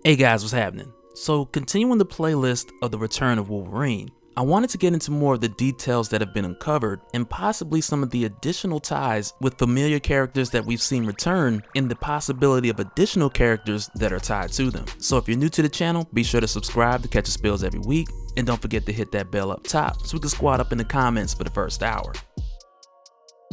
Hey guys, what's happening? So continuing the playlist of the return of Wolverine, I wanted to get into more of the details that have been uncovered and possibly some of the additional ties with familiar characters that we've seen return and the possibility of additional characters that are tied to them. So if you're new to the channel, be sure to subscribe to catch the spills every week, and don't forget to hit that bell up top so we can squad up in the comments for the first hour.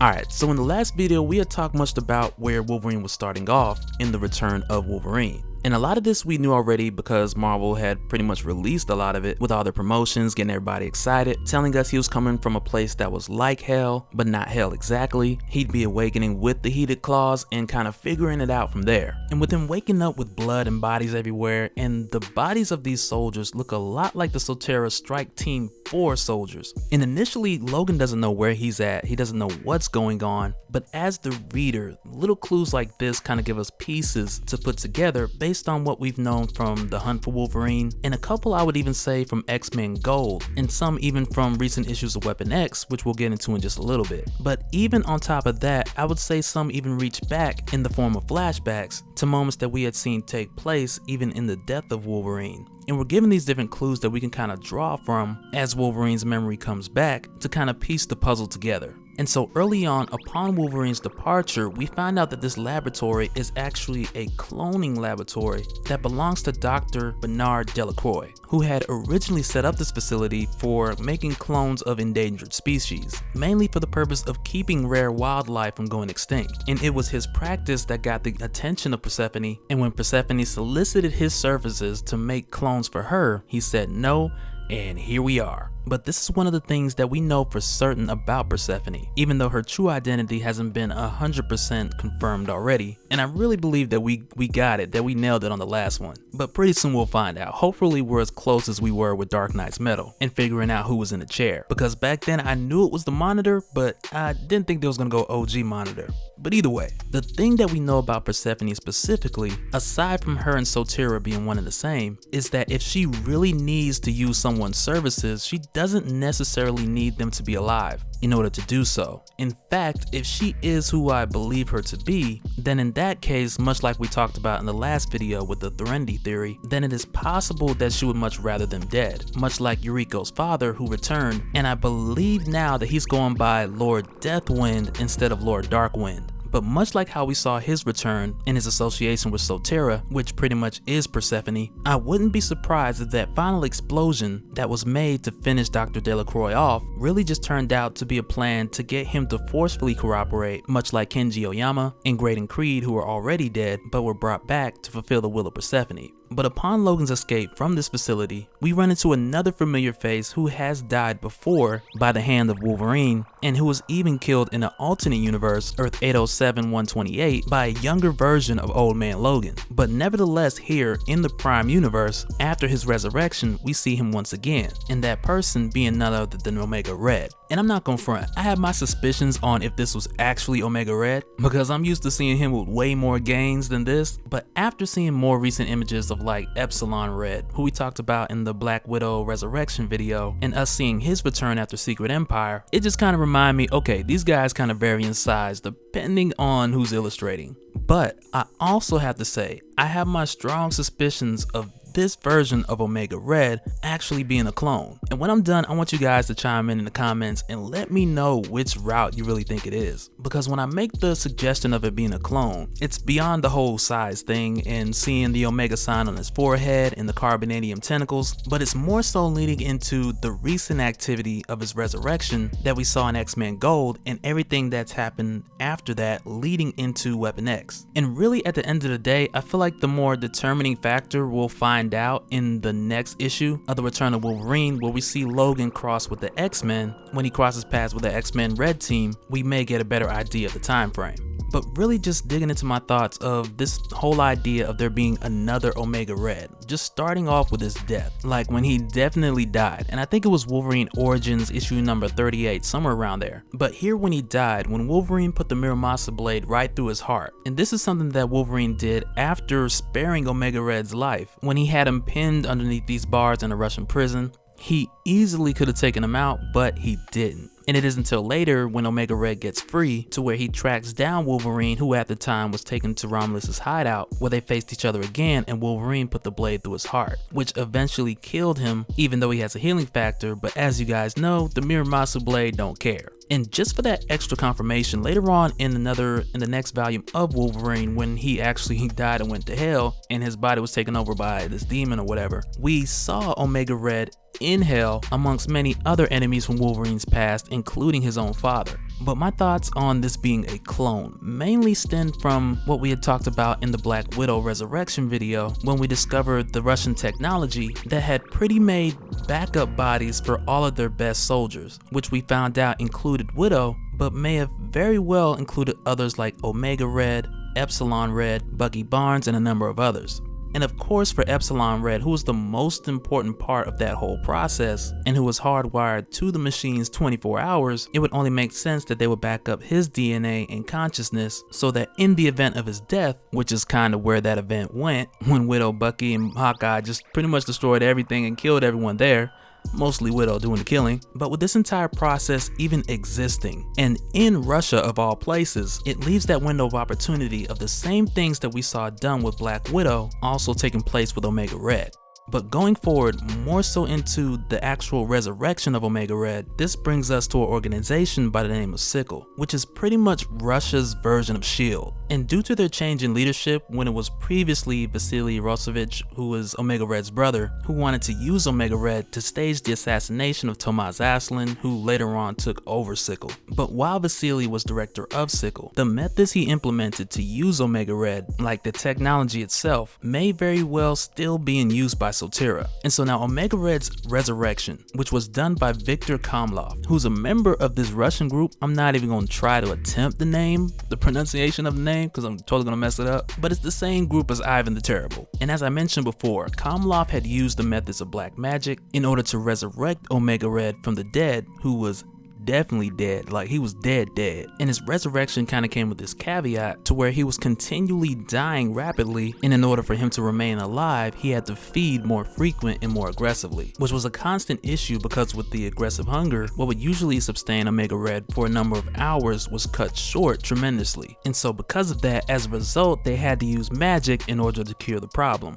Alright, so in the last video we had talked much about where Wolverine was starting off in the return of Wolverine. And a lot of this we knew already because Marvel had pretty much released a lot of it with all the promotions, getting everybody excited, telling us he was coming from a place that was like hell, but not hell exactly. He'd be awakening with the heated claws and kind of figuring it out from there. And with him waking up with blood and bodies everywhere, and the bodies of these soldiers look a lot like the Soterra Strike Team 4 soldiers. And initially, Logan doesn't know where he's at, he doesn't know what's going on, but as the reader, little clues like this kind of give us pieces to put together based on what we've known from the Hunt for Wolverine, and a couple I would even say from X-Men Gold, and some even from recent issues of Weapon X, which we'll get into in just a little bit. But even on top of that, I would say some even reach back in the form of flashbacks to moments that we had seen take place even in the death of Wolverine. And we're given these different clues that we can kind of draw from as Wolverine's memory comes back to kind of piece the puzzle together. And so early on, upon Wolverine's departure, we find out that this laboratory is actually a cloning laboratory that belongs to Dr. Bernard Delacroix, who had originally set up this facility for making clones of endangered species, mainly for the purpose of keeping rare wildlife from going extinct. And it was his practice that got the attention of Persephone, and when Persephone solicited his services to make clones for her, he said no, and here we are. But this is one of the things that we know for certain about Persephone, even though her true identity hasn't been 100% confirmed already. And I really believe that we got it, that we nailed it on the last one. But pretty soon we'll find out. Hopefully we're as close as we were with Dark Knight's Metal and figuring out who was in the chair. Because back then I knew it was the Monitor, but I didn't think they was gonna go OG Monitor. But either way, the thing that we know about Persephone specifically, aside from her and Soterra being one and the same, is that if she really needs to use someone's services, she doesn't necessarily need them to be alive in order to do so. In fact, if she is who I believe her to be, then in that case, much like we talked about in the last video with the Threndi theory, then it is possible that she would much rather them dead, much like Yuriko's father who returned, and I believe now that he's going by Lord Deathwind instead of Lord Darkwind. But much like how we saw his return in his association with Soterra, which pretty much is Persephone, I wouldn't be surprised if that final explosion that was made to finish Dr. Delacroix off really just turned out to be a plan to get him to forcefully cooperate, much like Kenji Oyama and Graydon Creed, who were already dead but were brought back to fulfill the will of Persephone. But upon Logan's escape from this facility, we run into another familiar face who has died before by the hand of Wolverine, and who was even killed in an alternate universe, Earth 807-128, by a younger version of Old Man Logan. But nevertheless, here in the Prime Universe, after his resurrection, we see him once again, and that person being none other than Omega Red. And I'm not gonna front, I have my suspicions on if this was actually Omega Red, because I'm used to seeing him with way more gains than this, but after seeing more recent images of like Epsilon Red, who we talked about in the Black Widow Resurrection video, and us seeing his return after Secret Empire, it just kind of reminded me, okay, these guys kind of vary in size depending on who's illustrating. But I also have to say, I have my strong suspicions of this version of Omega Red actually being a clone. And when I'm done, I want you guys to chime in the comments and let me know which route you really think it is. Because when I make the suggestion of it being a clone, it's beyond the whole size thing and seeing the Omega sign on his forehead and the carbonadium tentacles, but it's more so leading into the recent activity of his resurrection that we saw in X-Men Gold and everything that's happened after that leading into Weapon X. And really at the end of the day, I feel like the more determining factor we'll find out in the next issue of the Return of Wolverine, where we see Logan cross with the X-Men. When he crosses paths with the X-Men Red Team, we may get a better idea of the time frame. But really just digging into my thoughts of this whole idea of there being another Omega Red, just starting off with his death, like when he definitely died, and I think it was Wolverine Origins issue number 38, somewhere around there. But here when he died, when Wolverine put the Muramasa blade right through his heart, and this is something that Wolverine did after sparing Omega Red's life, when he had him pinned underneath these bars in a Russian prison. He easily could have taken him out, but he didn't. And it is until later when Omega Red gets free to where he tracks down Wolverine, who at the time was taken to Romulus's hideout, where they faced each other again and Wolverine put the blade through his heart, which eventually killed him even though he has a healing factor, but as you guys know, the Miramasu blade don't care. And just for that extra confirmation, later on in the next volume of Wolverine, when he died and went to hell and his body was taken over by this demon or whatever, we saw Omega Red in hell amongst many other enemies from Wolverine's past, including his own father. But my thoughts on this being a clone mainly stem from what we had talked about in the Black Widow resurrection video, when we discovered the Russian technology that had pretty-made backup bodies for all of their best soldiers, which we found out included Widow, but may have very well included others like Omega Red, Epsilon Red, Bucky Barnes, and a number of others. And of course for Epsilon Red, who was the most important part of that whole process and who was hardwired to the machines 24 hours, it would only make sense that they would back up his DNA and consciousness so that in the event of his death, which is kind of where that event went, when Widow, Bucky, and Hawkeye just pretty much destroyed everything and killed everyone there, mostly Widow doing the killing. But with this entire process even existing, and in Russia of all places, it leaves that window of opportunity of the same things that we saw done with Black Widow also taking place with Omega Red. But going forward, more so into the actual resurrection of Omega Red, this brings us to an organization by the name of Sickle, which is pretty much Russia's version of S.H.I.E.L.D. And due to their change in leadership, when it was previously Vasily Rosevich, who was Omega Red's brother, who wanted to use Omega Red to stage the assassination of Tomaz Aslan, who later on took over Sickle. But while Vasily was director of Sickle, the methods he implemented to use Omega Red, like the technology itself, may very well still be in use by Sotira. And so now Omega Red's resurrection, which was done by Viktor Komlov, who's a member of this Russian group. I'm not even going to try to attempt the pronunciation of the name, because I'm totally going to mess it up, but it's the same group as Ivan the Terrible. And as I mentioned before, Komlov had used the methods of black magic in order to resurrect Omega Red from the dead, who was definitely dead, like he was dead. And his resurrection kind of came with this caveat to where he was continually dying rapidly, and in order for him to remain alive, he had to feed more frequent and more aggressively, which was a constant issue because with the aggressive hunger, what would usually sustain Omega Red for a number of hours was cut short tremendously. And so because of that, as a result, they had to use magic in order to cure the problem.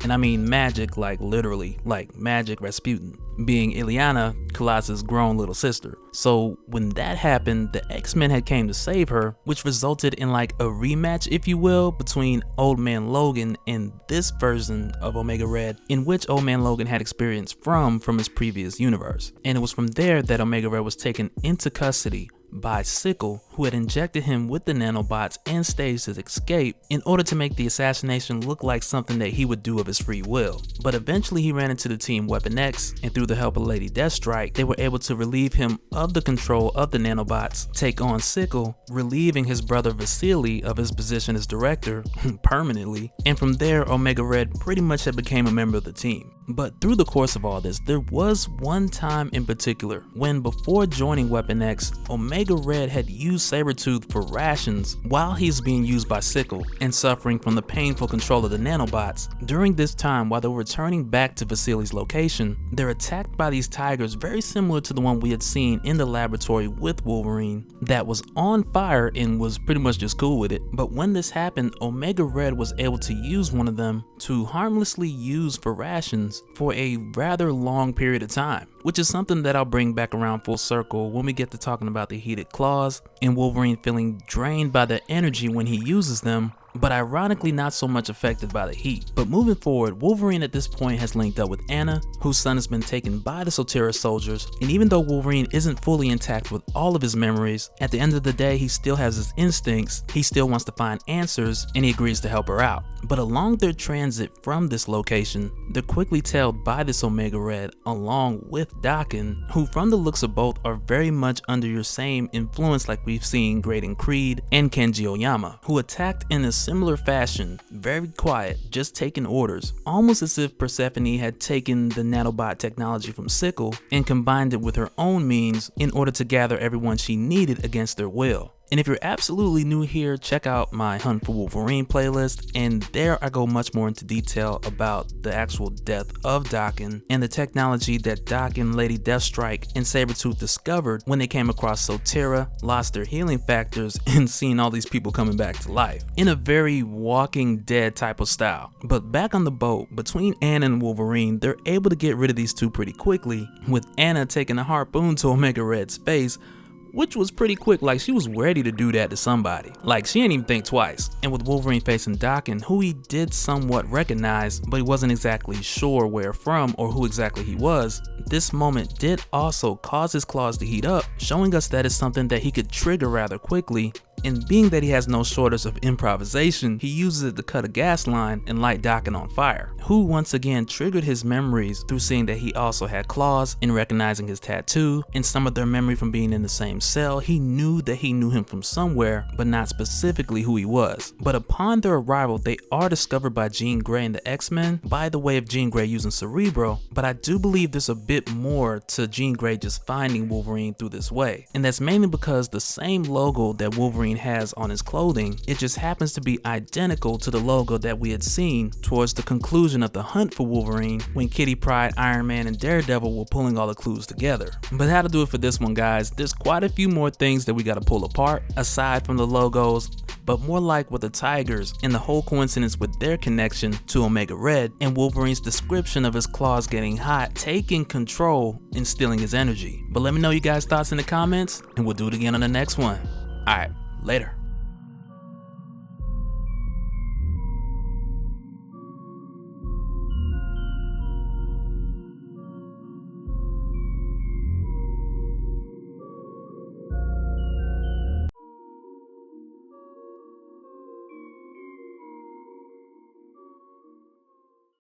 And I mean magic like literally, like Magic Rasputin, being Illyana, Colossus' grown little sister. So when that happened, the X-Men had came to save her, which resulted in like a rematch, if you will, between Old Man Logan and this version of Omega Red, in which Old Man Logan had experience from his previous universe. And it was from there that Omega Red was taken into custody by Sickle, who had injected him with the nanobots and staged his escape in order to make the assassination look like something that he would do of his free will. But eventually he ran into the team Weapon X, and through the help of Lady Deathstrike, they were able to relieve him of the control of the nanobots, take on Sickle, relieving his brother Vasily of his position as director permanently, and from there Omega Red pretty much had became a member of the team. But through the course of all this, there was one time in particular when, before joining Weapon X, Omega Red had used Sabretooth for rations while he's being used by Sickle and suffering from the painful control of the nanobots. During this time, while they were returning back to Vasily's location, they're attacked by these tigers very similar to the one we had seen in the laboratory with Wolverine that was on fire and was pretty much just cool with it. But when this happened, Omega Red was able to use one of them to harmlessly use for rations for a rather long period of time, which is something that I'll bring back around full circle when we get to talking about the heated claws and Wolverine feeling drained by the energy when he uses them, but ironically not so much affected by the heat. But moving forward, Wolverine at this point has linked up with Anna, whose son has been taken by the Sotira soldiers, and even though Wolverine isn't fully intact with all of his memories, at the end of the day he still has his instincts, he still wants to find answers, and he agrees to help her out. But along their transit from this location, they're quickly tailed by this Omega Red along with Daken, who from the looks of both are very much under your same influence like we've seen Graydon Creed and Kenji Oyama, who attacked in a similar fashion, very quiet, just taking orders, almost as if Persephone had taken the nanobot technology from Sickle and combined it with her own means in order to gather everyone she needed against their will. And if you're absolutely new here, check out my Hunt for Wolverine playlist, and there I go much more into detail about the actual death of Daken and the technology that Daken, Lady Deathstrike, and Sabretooth discovered when they came across Sotera, lost their healing factors, and seen all these people coming back to life in a very Walking Dead type of style. But back on the boat, between Anna and Wolverine, they're able to get rid of these two pretty quickly, with Anna taking a harpoon to Omega Red's face, which was pretty quick. Like, she was ready to do that to somebody. Like, she didn't even think twice. And with Wolverine facing Daken, who he did somewhat recognize, but he wasn't exactly sure where from or who exactly he was, this moment did also cause his claws to heat up, showing us that it's something that he could trigger rather quickly. And being that he has no shortage of improvisation, he uses it to cut a gas line and light Daken on fire, who once again triggered his memories through seeing that he also had claws and recognizing his tattoo, and some of their memory from being in the same cell. He knew that he knew him from somewhere, but not specifically who he was. But upon their arrival, they are discovered by Jean Grey and the X-Men by the way of Jean Grey using Cerebro, but I do believe there's a bit more to Jean Grey just finding Wolverine through this way, and that's mainly because the same logo that Wolverine has on his clothing, it just happens to be identical to the logo that we had seen towards the conclusion of the Hunt for Wolverine when Kitty Pryde, Iron Man, and Daredevil were pulling all the clues together. But how to do it for this one, guys, there's quite a few more things that we gotta pull apart aside from the logos, but more like with the Tigers and the whole coincidence with their connection to Omega Red and Wolverine's description of his claws getting hot, taking control and stealing his energy. But let me know you guys' thoughts in the comments, and we'll do it again on the next one. Alright, later.